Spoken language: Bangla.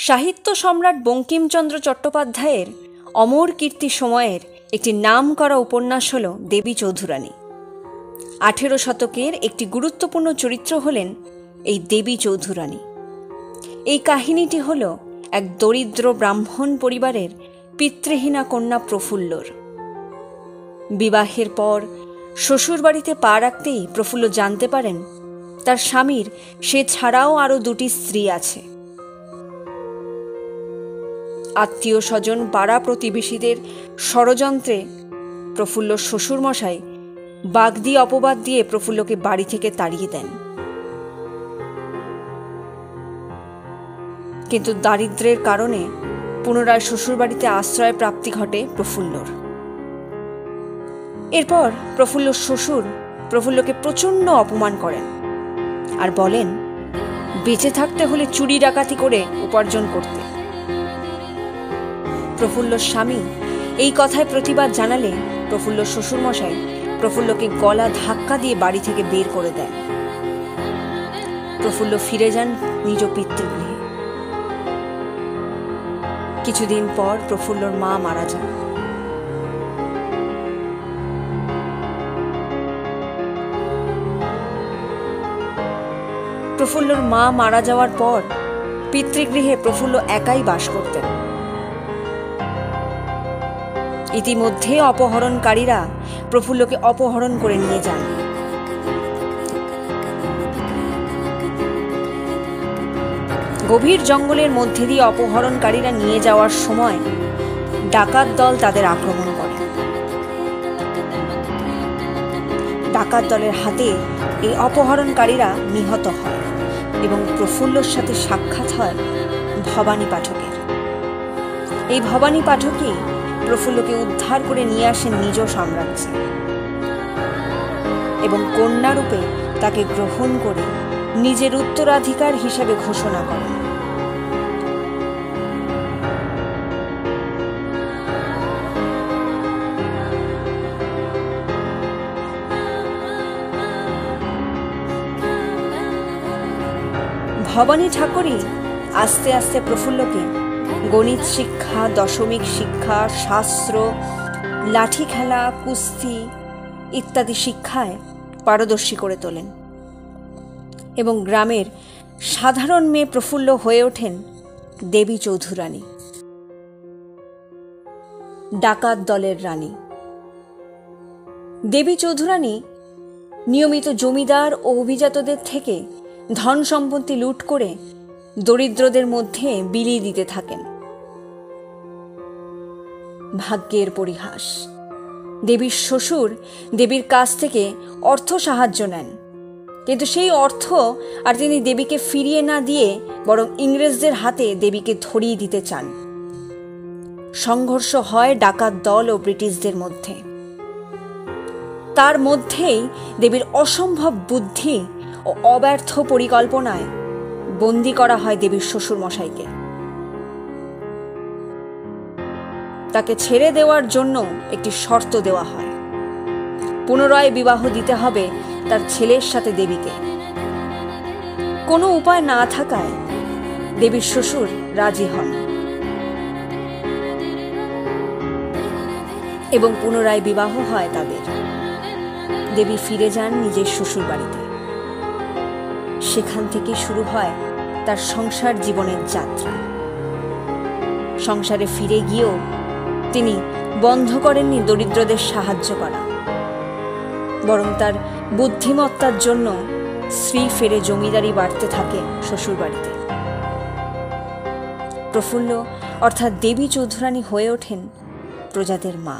সাহিত্য সম্রাট বঙ্কিমচন্দ্র চট্টোপাধ্যায়ের অমর কীর্তি সময়ের একটি নামকরা উপন্যাস হল দেবী চৌধুরানী। 18 শতকের একটি গুরুত্বপূর্ণ চরিত্র হলেন এই দেবী চৌধুরানী। এই কাহিনীটি হল এক দরিদ্র ব্রাহ্মণ পরিবারের পিতৃহীনা কন্যা প্রফুল্লর। বিবাহের পর শ্বশুরবাড়িতে পা রাখতেই প্রফুল্ল জানতে পারেন তার স্বামীর সে ছাড়াও আরও 2টি স্ত্রী আছে। আত্মীয় স্বজন পাড়া প্রতিবেশীদের ষড়যন্ত্রে প্রফুল্লর শ্বশুরমশাই বাগদি অপবাদ দিয়ে প্রফুল্লকে বাড়ি থেকে তাড়িয়ে দেন। কিন্তু দারিদ্র্যের কারণে পুনরায় শ্বশুরবাড়িতে আশ্রয় প্রাপ্তি ঘটে প্রফুল্লর। এরপর প্রফুল্লর শ্বশুর প্রফুল্লকে প্রচণ্ড অপমান করেন আর বলেন বেঁচে থাকতে হলে চুরি ডাকাতি করে উপার্জন করতে। প্রফুল্লর স্বামী এই কথায় প্রতিবাদ জানালে প্রফুল্লর শ্বশুরমশাই প্রফুল্লকে গলা ধাক্কা দিয়ে বাড়ি থেকে বের করে দেন। প্রফুল্ল ফিরে যান নিজ পিতৃগৃহে। কিছুদিন পর প্রফুল্লর মা মারা যান। প্রফুল্লর মা মারা যাওয়ার পর পিতৃগৃহে প্রফুল্ল একাই বাস করতেন। ইতিমধ্যে অপহরণকারীরা প্রফুল্লকে অপহরণ করে নিয়ে যান। গভীর জঙ্গলের মধ্যে দিয়ে অপহরণকারীরা নিয়ে যাওয়ার সময় ডাকাত দল তাদের আক্রমণ করে। ডাকাত দলের হাতে এই অপহরণকারীরা নিহত হয় এবং প্রফুল্লর সাথে সাক্ষাৎ হয় ভবানী পাঠকের। এই ভবানী পাঠকই প্রফুল্লকে উদ্ধার করে নিয়ে আসেন নিজ সাম্রাজ্যে এবং কন্যারূপে তাকে গ্রহণ করে নিজের উত্তরাধিকার হিসেবে ঘোষণা করেন। ভবানী ঠাকুরই আস্তে আস্তে প্রফুল্লকে গণিত শিক্ষা, দশমিক শিক্ষা, শাস্ত্র, লাঠি খেলা, কুস্তি ইত্যাদি শিক্ষায় পারদর্শী করে তোলেন এবং গ্রামের সাধারণ মেয়ে প্রফুল্ল হয়ে ওঠেন দেবী চৌধুরানী, ডাকাত দলের রানী। দেবী চৌধুরানী নিয়মিত জমিদার ও অভিজাতদের থেকে ধন সম্পত্তি লুট করে দরিদ্রদের মধ্যে বিলিয়ে দিতে থাকেন। ভাগ্যের পরিহাস, দেবীর শ্বশুর দেবীর কাছ থেকে অর্থ সাহায্য নেন, কিন্তু সেই অর্থ আর তিনি দেবীকে ফিরিয়ে না দিয়ে বরং ইংরেজদের হাতে দেবীকে ধরিয়ে দিতে চান। সংঘর্ষ হয় ডাকাত দল ও ব্রিটিশদের মধ্যে। তার মধ্যেই দেবীর অসম্ভব বুদ্ধি ও অব্যর্থ পরিকল্পনায় বন্দী করা হয় দেবীর শ্বশুরমশাইকে। তাকে ছেড়ে দেওয়ার জন্য একটি শর্ত দেওয়া হয়, পুনরায় বিবাহ দিতে হবে তার ছেলের সাথে দেবীকে। কোনো উপায় না থাকায় দেবীর শ্বশুর রাজি হন এবং পুনরায় বিবাহ হয় তাদের। দেবী ফিরে যান নিজের শ্বশুর বাড়িতে। সেখান থেকে শুরু হয় তার সংসার জীবনের যাত্রা। সংসারে ফিরে গিয়েও তিনি বন্ধ করেননি দরিদ্রদের সাহায্য করা, বরং তার বুদ্ধিমত্তার জন্য স্ত্রী ফেরে জমিদারি বাড়তে থাকে শ্বশুরবাড়িতে। প্রফুল্ল অর্থাৎ দেবী চৌধুরানী হয়ে ওঠেন প্রজাদের মা।